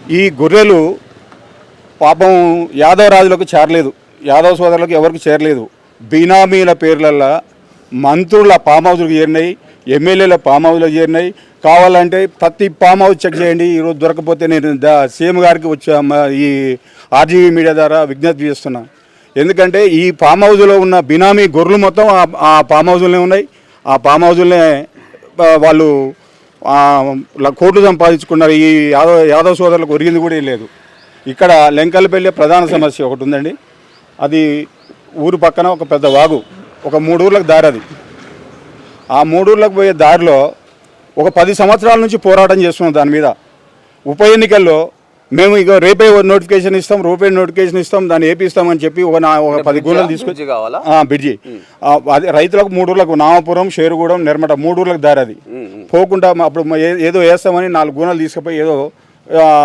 ఈ గొర్రెలు పాపం యాదవ రాజులకు చేరలేదు, యాదవ సోదరులకు ఎవరికి చేరలేదు. బినామీల పేర్లల్లో మంత్రుల ఫామ్ హౌస్లకు చేరినాయి, ఎమ్మెల్యేల ఫామ్ హౌస్లో చేరినాయి. కావాలంటే ప్రతి ఫామ్ హౌస్ చెక్ చేయండి. ఈరోజు దొరకపోతే నేను సీఎం గారికి ఈ ఆర్జీవీ మీడియా ద్వారా విజ్ఞప్తి చేస్తున్నా. ఎందుకంటే ఈ ఫామ్ హౌస్లో ఉన్న బినామీ గొర్రెలు మొత్తం ఆ ఫామ్ హౌస్లోనే ఉన్నాయి. ఆ ఫామ్ హౌస్లోనే వాళ్ళు కోట్లు సంపాదించుకున్నారు. ఈ యాదవ సోదరులకు ఒరిగింది కూడా లేదు. ఇక్కడ లెంకలపల్లి ప్రధాన సమస్య ఒకటి ఉందండి. అది ఊరు పక్కన ఒక పెద్ద వాగు, ఒక 3 ఊర్లకు దారి. అది ఆ 3 ఊర్లకు పోయే దారిలో ఒక 10 సంవత్సరాల నుంచి పోరాటం చేస్తున్నాం. దాని మీద ఉప ఎన్నికల్లో మేము ఇక రేపే నోటిఫికేషన్ ఇస్తాం, దాన్ని ఏపిస్తామని చెప్పి ఒక 10 గూడలు తీసుకొచ్చి బ్రిడ్జి అది రైతులకు 3 ఊర్లకు నామపురం, షేరుగూడెం, నిర్మట 3 ఊర్లకు దారి. అది పోకుండా అప్పుడు ఏదో వేస్తామని 4 గూడలు తీసుకుపోయి ఏదో